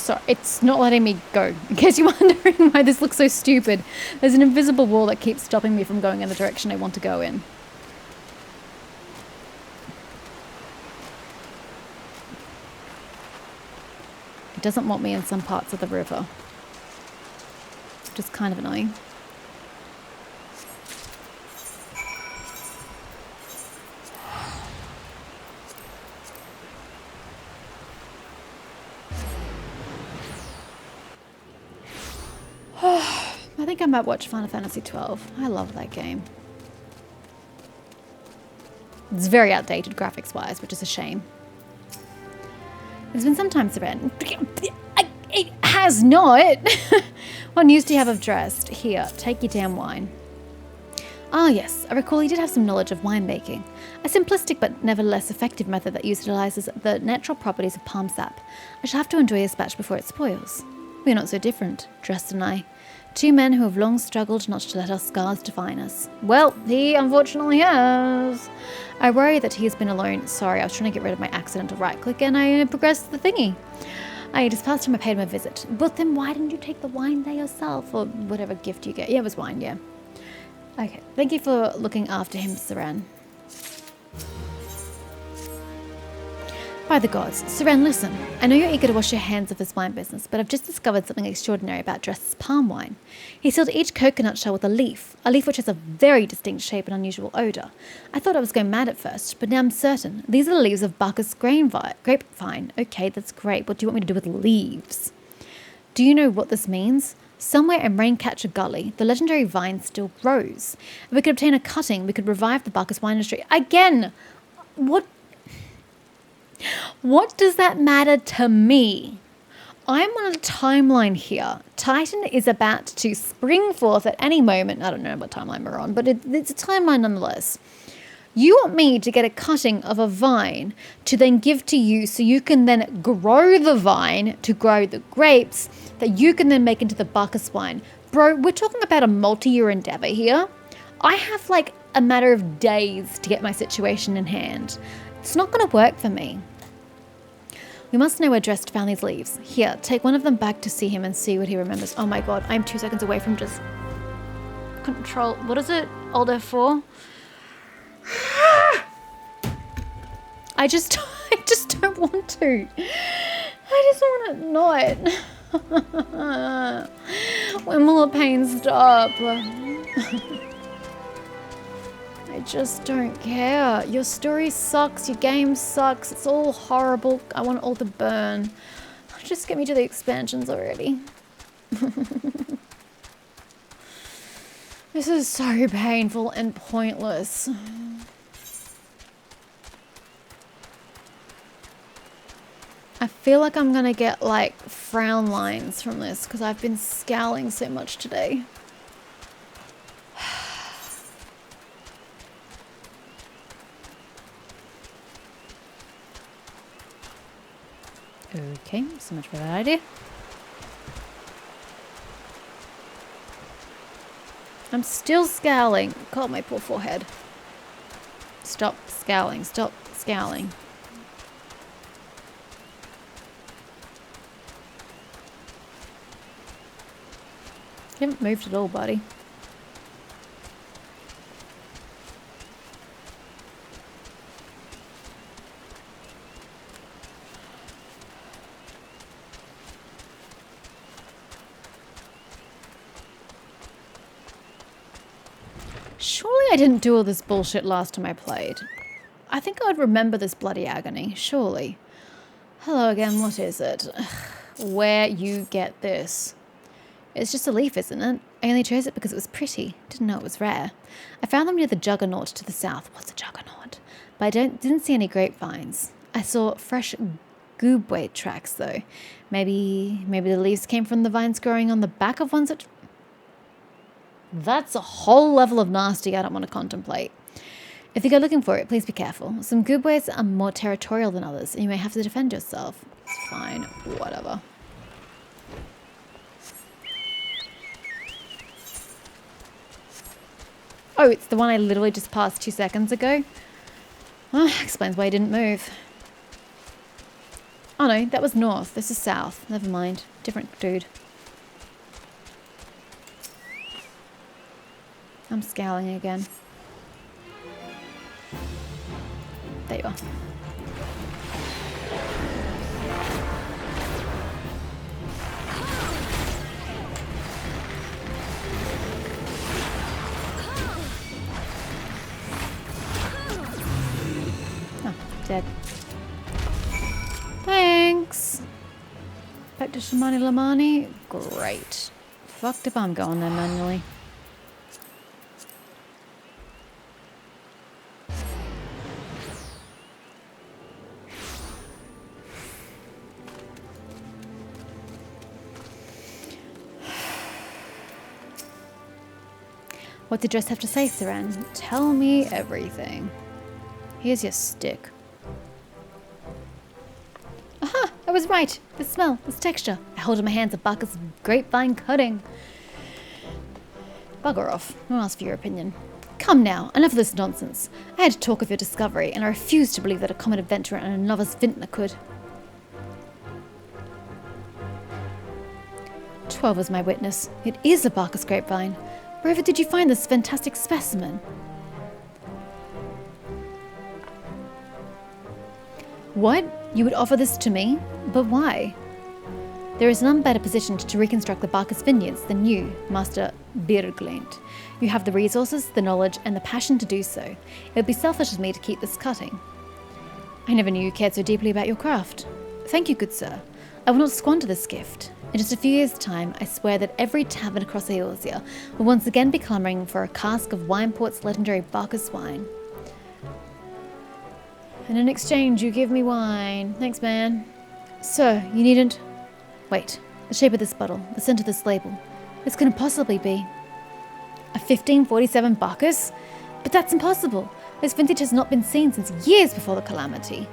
So it's not letting me go. In case you're wondering why this looks so stupid, there's an invisible wall that keeps stopping me from going in the direction I want to go in. It doesn't want me in some parts of the river, which is kind of annoying. I think I might watch Final Fantasy XII. I love that game. It's very outdated graphics-wise, which is a shame. It's been some time, Seren. It has not! What news do you have of Dressed? Here, take your damn wine. Ah yes, I recall he did have some knowledge of winemaking. A simplistic but nevertheless effective method that utilizes the natural properties of palm sap. I shall have to enjoy this batch before it spoils. We're not so different, Dressed and I. Two men who have long struggled not to let our scars define us. Well, he unfortunately has. I worry that he has been alone. Sorry, I was trying to get rid of my accidental right click and I progressed the thingy. I just passed him, I paid him a visit. But then why didn't you take the wine there yourself? Or whatever gift you get. Yeah, it was wine, yeah. Okay, thank you for looking after him, Seren. By the gods. Seren, listen. I know you're eager to wash your hands of this wine business, but I've just discovered something extraordinary about Dress's palm wine. He sealed each coconut shell with a leaf which has a very distinct shape and unusual odour. I thought I was going mad at first, but now I'm certain. These are the leaves of Bacchus grapevine. Okay, that's great. What do you want me to do with leaves? Do you know what this means? Somewhere in Raincatcher Gully, the legendary vine still grows. If we could obtain a cutting, we could revive the Bacchus wine industry. Again! What does that matter to me? I'm on a timeline here. Titan is about to spring forth at any moment. I don't know what timeline we're on, but it's a timeline nonetheless. You want me to get a cutting of a vine to then give to you so you can then grow the vine to grow the grapes that you can then make into the Bacchus wine. Bro, we're talking about a multi-year endeavor here. I have like a matter of days to get my situation in hand. It's not going to work for me. We must know where Dressed found these leaves. Here, take one of them back to see him and see what he remembers. Oh my god, I'm 2 seconds away from just... Control... What is it? Alt F4? I just don't want to. I just want to not. When will the pain stop? I just don't care. Your story sucks. Your game sucks. It's all horrible. I want it all to burn. Just get me to the expansions already. This is so painful and pointless. I feel like I'm gonna get like frown lines from this because I've been scowling so much today. Okay, so much for that idea. I'm still scowling. God, my poor forehead. Stop scowling. Stop scowling. You haven't moved at all, buddy. Surely I didn't do all this bullshit last time I played. I think I would remember this bloody agony, surely. Hello again, what is it? Where you get this? It's just a leaf, isn't it? I only chose it because it was pretty. Didn't know it was rare. I found them near the Juggernaut to the south. What's a Juggernaut? But I didn't see any grapevines. I saw fresh goobway tracks though. Maybe the leaves came from the vines growing on the back of ones that... That's a whole level of nasty I don't want to contemplate. If you go looking for it, please be careful. Some goobways are more territorial than others, and you may have to defend yourself. It's fine, whatever. Oh, it's the one I literally just passed 2 seconds ago? Oh, explains why I didn't move. Oh no, that was north. This is south. Never mind. Different dude. I'm scowling again. There you are. Oh, dead. Thanks. Back to Shamani Lamani. Great. Fucked if I'm going there manually. What did Dress have to say, Seren? Tell me everything. Here's your stick. Aha! I was right. This smell, this texture. I hold in my hands a Bacchus grapevine cutting. Bugger off. I won't ask for your opinion. Come now, enough of this nonsense. I had to talk of your discovery, and I refuse to believe that a common adventurer and a novice vintner could. 12 is my witness. It is a Bacchus grapevine. Wherever did you find this fantastic specimen? What? You would offer this to me? But why? There is none better positioned to reconstruct the Bacchus vineyards than you, Master Birglint. You have the resources, the knowledge, and the passion to do so. It would be selfish of me to keep this cutting. I never knew you cared so deeply about your craft. Thank you, good sir. I will not squander this gift. In just a few years' time, I swear that every tavern across Eorzea will once again be clamouring for a cask of Wineport's legendary Bacchus wine. And in exchange, you give me wine. Thanks, man. Sir, you needn't... Wait, the shape of this bottle, the scent of this label. This couldn't possibly be... A 1547 Bacchus? But that's impossible. This vintage has not been seen since years before the calamity.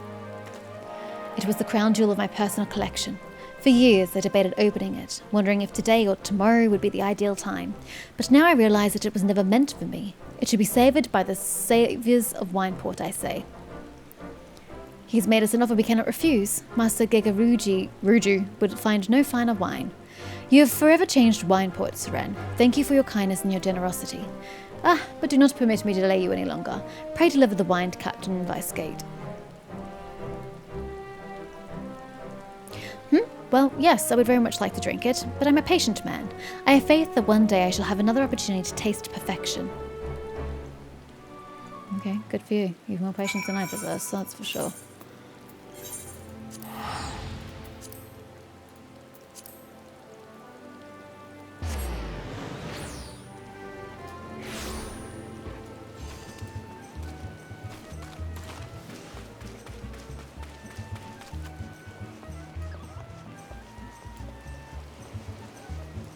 It was the crown jewel of my personal collection. For years I debated opening it, wondering if today or tomorrow would be the ideal time. But now I realise that it was never meant for me. It should be savoured by the saviours of Wineport, I say. He's made us an offer we cannot refuse. Master Ruju would find no finer wine. You have forever changed Wineport, Seren. Thank you for your kindness and your generosity. But do not permit me to delay you any longer. Pray deliver the wine to Captain Vicegate. Well, yes, I would very much like to drink it, but I'm a patient man. I have faith that one day I shall have another opportunity to taste perfection. Okay, good for you. You have more patience than I possess, so that's for sure.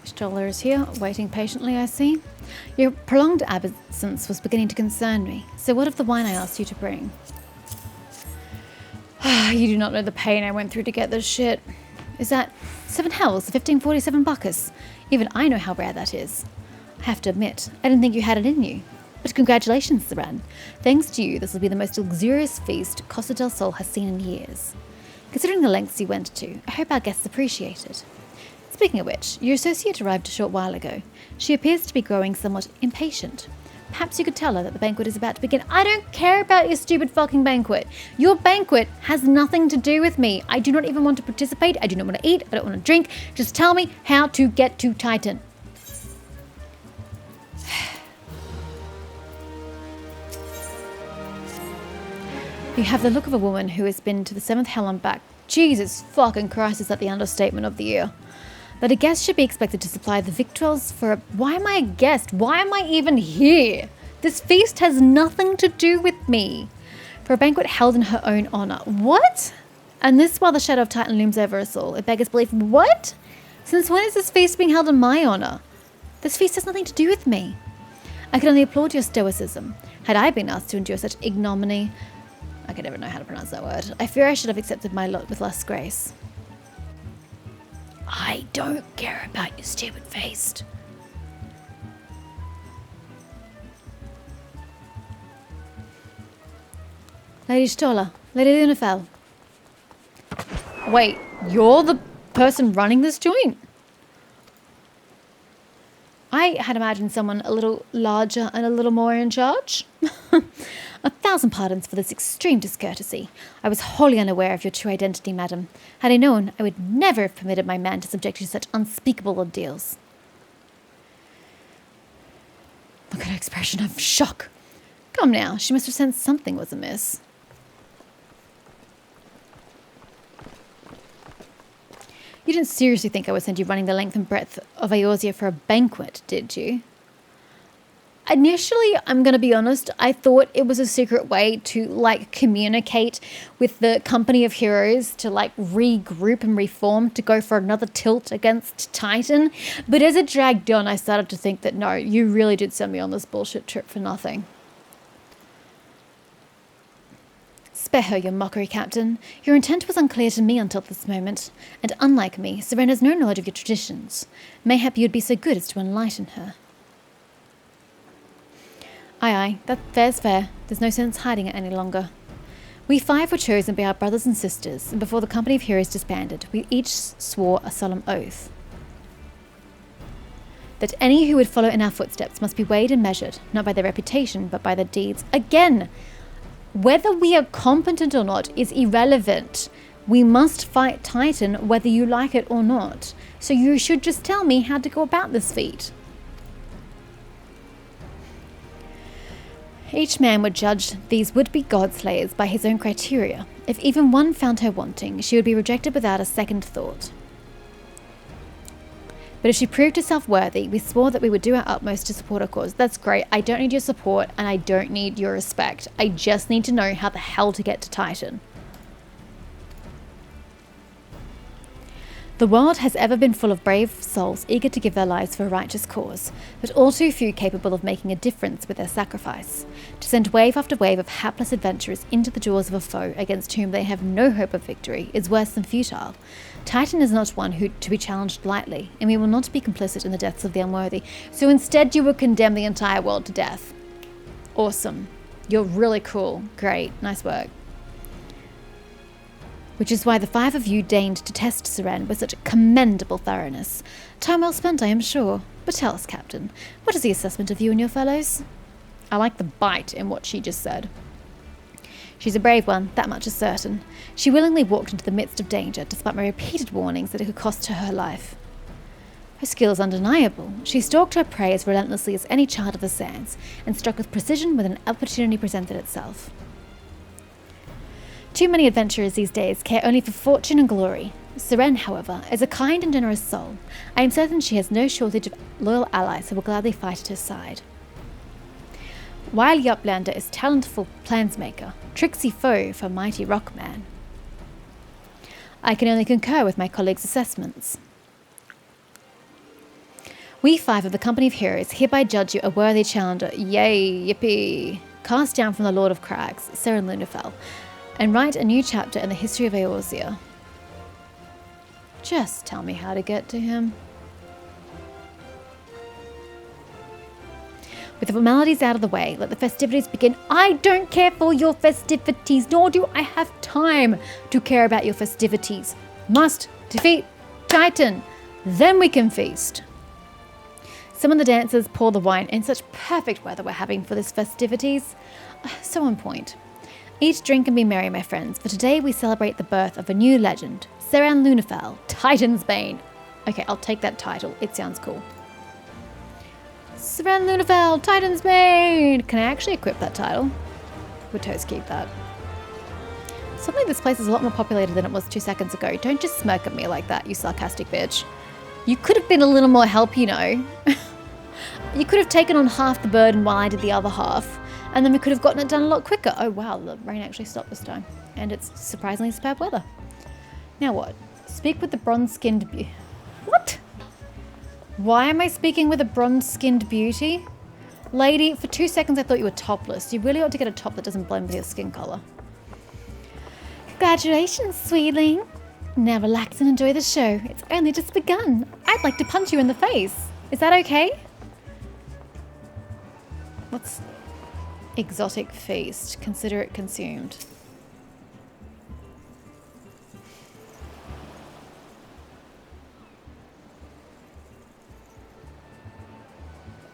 Stoller is here, waiting patiently, I see. Your prolonged absence was beginning to concern me. So what of the wine I asked you to bring? You do not know the pain I went through to get this shit. Is that 7 hells, the 1547 Bacchus? Even I know how rare that is. I have to admit, I didn't think you had it in you. But congratulations, Saran. Thanks to you, this will be the most luxurious feast Costa del Sol has seen in years. Considering the lengths you went to, I hope our guests appreciate it. Speaking of which, your associate arrived a short while ago. She appears to be growing somewhat impatient. Perhaps you could tell her that the banquet is about to begin. I don't care about your stupid fucking banquet. Your banquet has nothing to do with me. I do not even want to participate. I do not want to eat. I don't want to drink. Just tell me how to get to Titan. You have the look of a woman who has been to the 7th hell and back. Jesus fucking Christ, is that the understatement of the year? That a guest should be expected to supply the victuals for a... Why am I a guest? Why am I even here? This feast has nothing to do with me. For a banquet held in her own honour. What? And this while the shadow of Titan looms over us all. It beggars belief. What? Since when is this feast being held in my honour? This feast has nothing to do with me. I can only applaud your stoicism. Had I been asked to endure such ignominy... I can never know how to pronounce that word. I fear I should have accepted my lot with less grace. I don't care about your stupid face. Lady Stola, Lady Lunafell. Wait, you're the person running this joint? I had imagined someone a little larger and a little more in charge. 1,000 pardons for this extreme discourtesy. I was wholly unaware of your true identity, madam. Had I known, I would never have permitted my man to subject you to such unspeakable ordeals. Look at her expression of shock. Come now, she must have sensed something was amiss. You didn't seriously think I would send you running the length and breadth of Eorzea for a banquet, did you? Initially, I'm going to be honest, I thought it was a secret way to, like, communicate with the company of heroes to, like, regroup and reform to go for another tilt against Titan. But as it dragged on, I started to think that, no, you really did send me on this bullshit trip for nothing. Spare her your mockery, Captain. Your intent was unclear to me until this moment, and unlike me, Seren has no knowledge of your traditions. Mayhap you'd be so good as to enlighten her. Aye, that fair's fair. There's no sense hiding it any longer. We 5 were chosen by our brothers and sisters, and before the company of heroes disbanded, we each swore a solemn oath that any who would follow in our footsteps must be weighed and measured, not by their reputation, but by their deeds. Again, whether we are competent or not is irrelevant. We must fight Titan whether you like it or not. So you should just tell me how to go about this feat. Each man would judge these would-be god-slayers by his own criteria. If even one found her wanting, she would be rejected without a second thought. But if she proved herself worthy, we swore that we would do our utmost to support her cause. That's great. I don't need your support, and I don't need your respect. I just need to know how the hell to get to Titan. The world has ever been full of brave souls eager to give their lives for a righteous cause, but all too few capable of making a difference with their sacrifice. To send wave after wave of hapless adventurers into the jaws of a foe against whom they have no hope of victory is worse than futile. Titan is not one who to be challenged lightly, and we will not be complicit in the deaths of the unworthy. So instead you will condemn the entire world to death. Awesome. You're really cool. Great. Nice work. Which is why the 5 of you deigned to test Seren with such commendable thoroughness. Time well spent, I am sure. But tell us, Captain, what is the assessment of you and your fellows? I like the bite in what she just said. She's a brave one, that much is certain. She willingly walked into the midst of danger, despite my repeated warnings that it could cost her her life. Her skill is undeniable. She stalked her prey as relentlessly as any child of the sands, and struck with precision when an opportunity presented itself. Too many adventurers these days care only for fortune and glory. Seren, however, is a kind and generous soul. I am certain she has no shortage of loyal allies who will gladly fight at her side. Wily Uplander is talentful plansmaker, tricksy foe for mighty rockman. I can only concur with my colleagues' assessments. We 5 of the Company of Heroes hereby judge you a worthy challenger. Yay, yippee! Cast down from the Lord of Crags, Seren Lunafell, and write a new chapter in the history of Eorzea. Just tell me how to get to him. With the formalities out of the way, let the festivities begin. I don't care for your festivities, nor do I have time to care about your festivities. Must defeat Titan, then we can feast. Some of the dancers pour the wine in such perfect weather we're having for this festivities. So on point. Eat, drink, and be merry, my friends, for today we celebrate the birth of a new legend, Seren Lunafell, Titan's Bane. Okay, I'll take that title. It sounds cool. Seren Lunafell, Titan's Bane! Can I actually equip that title? Would totes keep that. Suddenly this place is a lot more populated than it was 2 seconds ago. Don't just smirk at me like that, you sarcastic bitch. You could have been a little more help, you know. You could have taken on half the burden while I did the other half. And then we could have gotten it done a lot quicker. Oh wow, the rain actually stopped this time. And it's surprisingly superb weather. Now what? Speak with the bronze-skinned beauty. What? Why am I speaking with a bronze-skinned beauty? Lady, for 2 seconds I thought you were topless. You really ought to get a top that doesn't blend with your skin colour. Congratulations, sweetling. Now relax and enjoy the show. It's only just begun. I'd like to punch you in the face. Is that okay? What's... Exotic feast. Consider it consumed.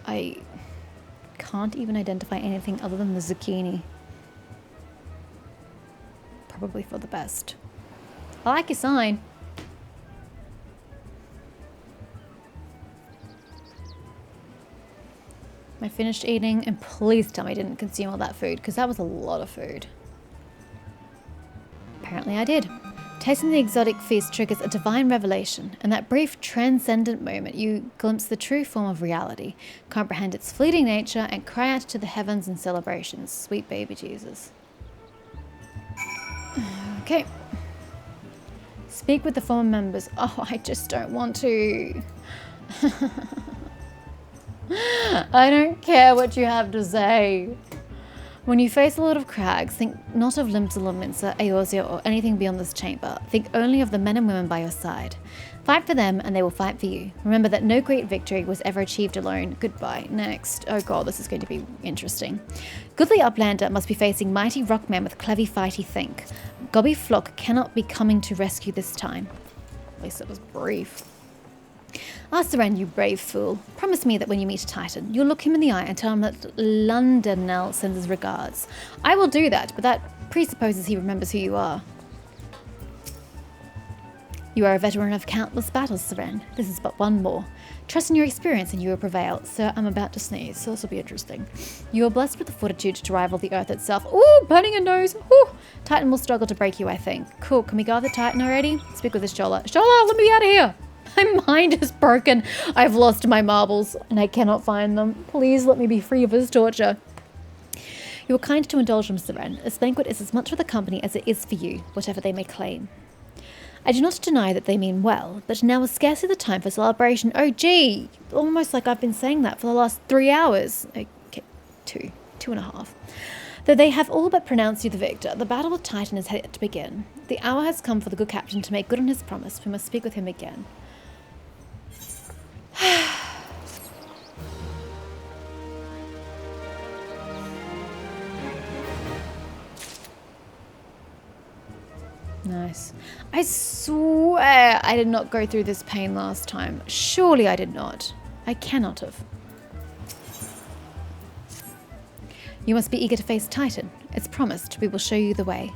I can't even identify anything other than the zucchini. Probably for the best. I like your sign. I finished eating, and please tell me I didn't consume all that food, because that was a lot of food. Apparently I did. Tasting the exotic feast triggers a divine revelation. In that brief, transcendent moment, you glimpse the true form of reality, comprehend its fleeting nature, and cry out to the heavens in celebrations. Sweet baby Jesus. Okay. Speak with the former members. Oh, I just don't want to. I don't care what you have to say. When you face a lot of crags, think not of Limsa, Eorzea, or anything beyond this chamber. Think only of the men and women by your side. Fight for them, and they will fight for you. Remember that no great victory was ever achieved alone. Goodbye. Next. Oh god, this is going to be interesting. Goodly Uplander must be facing mighty rockman with clever fighty think. Gobby Flock cannot be coming to rescue this time. At least it was brief. Ah, Seren, you brave fool. Promise me that when you meet a Titan, you'll look him in the eye and tell him that Londonell sends his regards. I will do that, but that presupposes he remembers who you are. You are a veteran of countless battles, Seren. This is but one more. Trust in your experience and you will prevail. Sir, I'm about to sneeze, so this will be interesting. You are blessed with the fortitude to rival the earth itself. Ooh, burning a nose. Ooh. Titan will struggle to break you, I think. Cool, can we go with the Titan already? Speak with this Shola. Shola, let me out of here! My mind is broken. I've lost my marbles and I cannot find them. Please let me be free of this torture. You are kind to indulge them, Seren. This banquet is as much for the company as it is for you, whatever they may claim. I do not deny that they mean well, but now is scarcely the time for celebration. Oh gee, almost like I've been saying that for the last 3 hours. Okay, 2.5. Though they have all but pronounced you the victor, the battle with Titan is yet to begin. The hour has come for the good captain to make good on his promise. We must speak with him again. Nice. I swear I did not go through this pain last time. Surely I did not. I cannot have. You must be eager to face Titan. As promised, we will show you the way.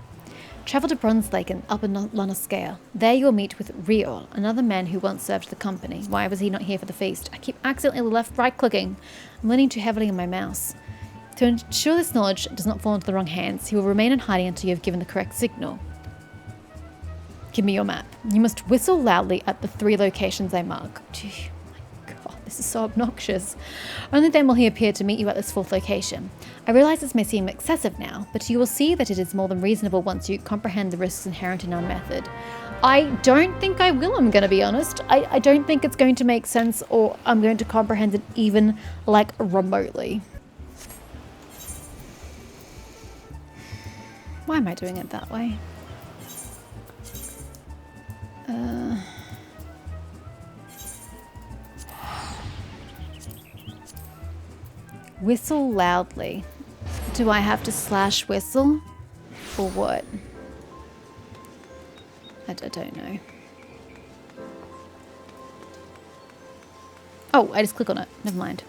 Travel to Bronze Lake and Upper Lonoscale. There you'll meet with Reborn, another man who once served the company. Why was he not here for the feast? I keep accidentally right-clicking. I'm leaning too heavily on my mouse. To ensure this knowledge does not fall into the wrong hands, he will remain in hiding until you have given the correct signal. Give me your map. You must whistle loudly at the 3 locations I mark. Gee, my god, this is so obnoxious. Only then will he appear to meet you at this 4th location. I realize this may seem excessive now, but you will see that it is more than reasonable once you comprehend the risks inherent in our method. I don't think I will, I'm going to be honest. I don't think it's going to make sense or I'm going to comprehend it even, like, remotely. Why am I doing it that way? Whistle loudly. Do I have to slash whistle? Or what? I don't know. Oh, I just click on it. Never mind.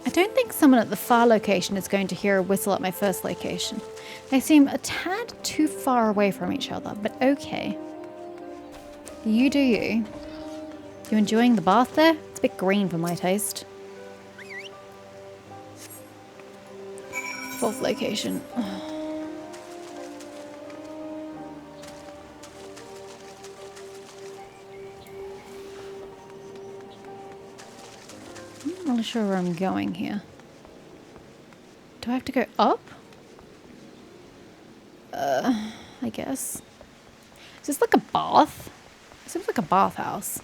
I don't think someone at the far location is going to hear a whistle at my first location. They seem a tad too far away from each other, but okay. You do you. You enjoying the bath there? It's a bit green for my taste. 4th location. I'm not really sure where I'm going here. Do I have to go up? I guess. Is this like a bath? It seems like a bathhouse.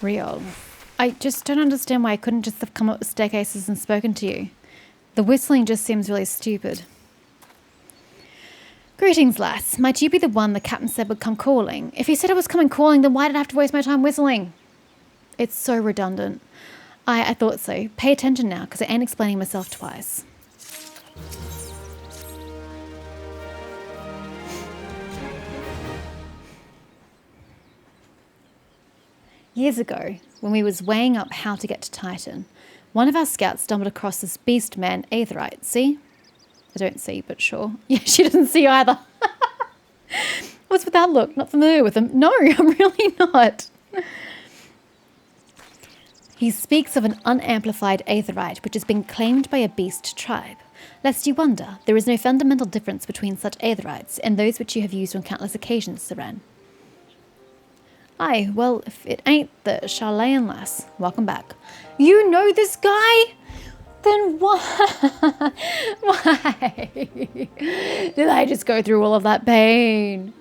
Real. I just don't understand why I couldn't just have come up with staircases and spoken to you. The whistling just seems really stupid. Greetings, lass. Might you be the one the captain said would come calling? If he said I was coming calling, then why did I have to waste my time whistling? It's so redundant. I thought so. Pay attention now, because I ain't explaining myself twice. Years ago, when we was weighing up how to get to Titan, one of our scouts stumbled across this beast man Aetherite. See? I don't see, but sure. Yeah, she doesn't see either. What's with that look? Not familiar with him? No, I'm really not. He speaks of an unamplified Aetherite which has been claimed by a beast tribe. Lest you wonder, there is no fundamental difference between such Aetherites and those which you have used on countless occasions, Seren. Aye, well, if it ain't the Charlayan lass, welcome back. You know this guy? Then why? Why did I just go through all of that pain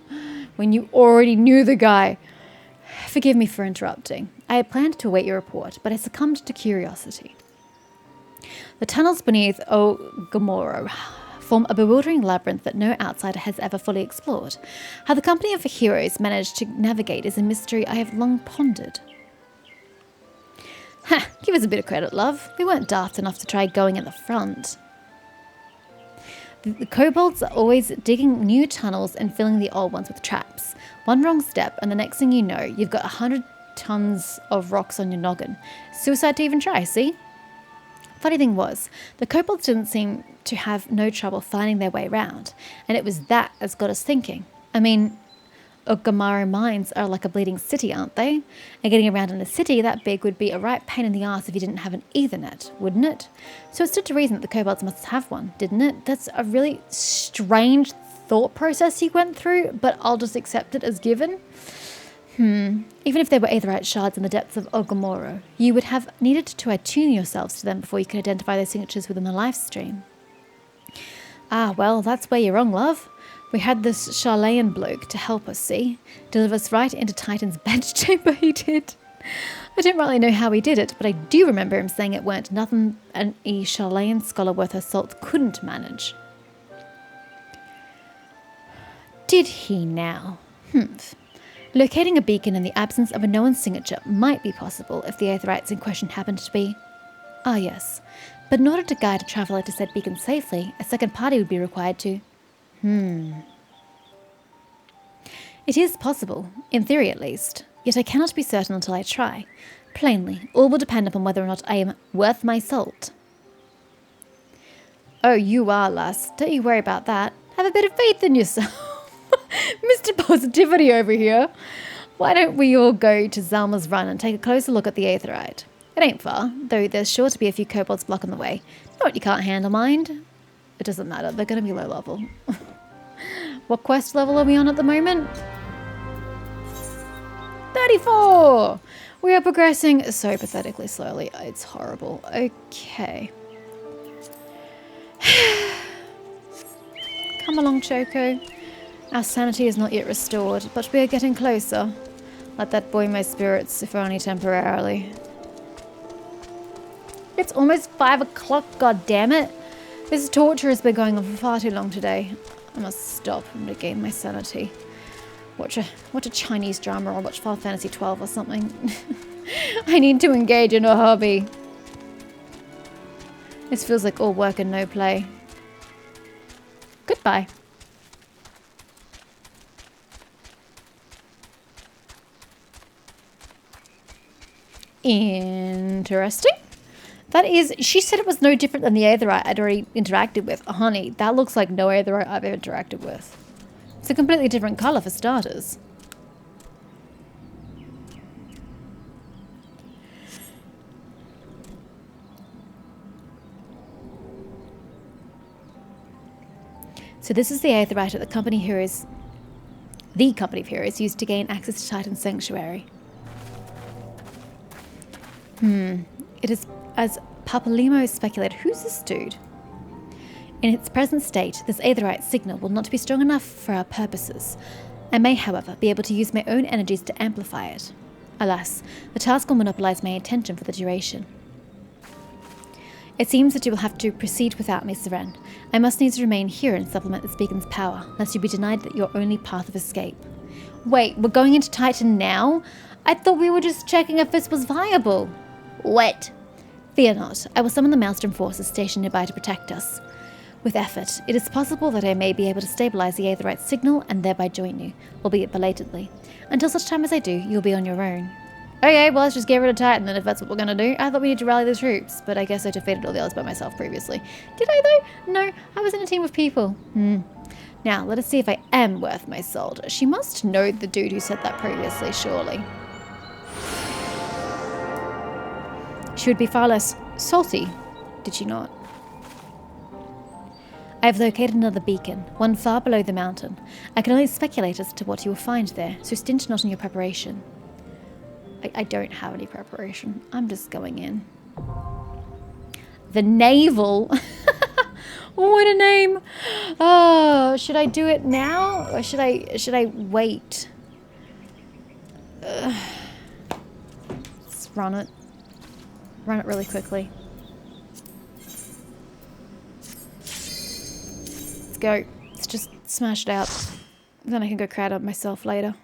when you already knew the guy? Forgive me for interrupting. I had planned to await your report, but I succumbed to curiosity. The tunnels beneath Ogomoro form a bewildering labyrinth that no outsider has ever fully explored. How the company of heroes managed to navigate is a mystery I have long pondered. Ha! Give us a bit of credit, love. We weren't daft enough to try going at the front. The kobolds are always digging new tunnels and filling the old ones with traps. One wrong step and the next thing you know, you've got 100 tons of rocks on your noggin. Suicide to even try, see? Funny thing was, the kobolds didn't seem to have no trouble finding their way round, and it was that as got us thinking. I mean, Ogomaro mines are like a bleeding city, aren't they? And getting around in a city that big would be a right pain in the arse if you didn't have an Ethernet, wouldn't it? So it stood to reason that the kobolds must have one, didn't it? That's a really strange thought process you went through, but I'll just accept it as given. Even if there were Aetherite shards in the depths of Ogomoro, you would have needed to attune yourselves to them before you could identify their signatures within the life stream. Ah, well, that's where you're wrong, love. We had this Charlayan bloke to help us, see? Deliver us right into Titan's bedchamber, he did. I don't really know how he did it, but I do remember him saying it weren't nothing an Charlayan scholar worth her salt couldn't manage. Did he now? Locating a beacon in the absence of a known signature might be possible if the Aetherites in question happened to be... Ah, yes. But in order to guide a traveller to said beacon safely, a second party would be required to... It is possible, in theory at least, yet I cannot be certain until I try. Plainly, all will depend upon whether or not I am worth my salt. Oh, you are, lass. Don't you worry about that. Have a bit of faith in yourself. Mr. Positivity over here. Why don't we all go to Zalma's Run and take a closer look at the Aetherite? It ain't far, though there's sure to be a few kobolds blocking the way. Know what you can't handle, mind? It doesn't matter, they're going to be low level. What quest level are we on at the moment? 34! We are progressing so pathetically slowly. It's horrible. Okay. Come along, Choco. Our sanity is not yet restored, but we are getting closer. Let that buoy my spirits, if only temporarily. It's almost 5 o'clock, goddammit. This torture has been going on for far too long today. I must stop and regain my sanity. Watch a Chinese drama or watch Final Fantasy XII or something. I need to engage in a hobby. This feels like all work and no play. Goodbye. Interesting. That is, she said it was no different than the Aetherite I'd already interacted with. Honey, that looks like no Aetherite I've ever interacted with. It's a completely different colour for starters. So this is the Aetherite that the company of heroes used to gain access to Titan's sanctuary. It is, as Papalimo speculated, who's this dude? In its present state, this Aetherite signal will not be strong enough for our purposes. I may, however, be able to use my own energies to amplify it. Alas, the task will monopolize my attention for the duration. It seems that you will have to proceed without me, Seren. I must needs remain here and supplement this beacon's power, lest you be denied your only path of escape. Wait, we're going into Titan now? I thought we were just checking if this was viable. What? Fear not. I will summon the Maelstrom forces stationed nearby to protect us. With effort, it is possible that I may be able to stabilize the Aetherite signal and thereby join you, albeit belatedly. Until such time as I do, you'll be on your own. Okay, well, let's just get rid of Titan then if that's what we're gonna do. I thought we needed to rally the troops, but I guess I defeated all the others by myself previously. Did I though? No, I was in a team of people. Now, let us see if I am worth my salt. She must know the dude who said that previously, surely. She would be far less salty, did she not? I have located another beacon, one far below the mountain. I can only speculate as to what you will find there, so stint not in your preparation. I don't have any preparation. I'm just going in. The Navel. What a name. Oh, should I do it now or should I wait? Let's run it. Run it really quickly. Let's go. Let's just smash it out. Then I can go crowd up myself later.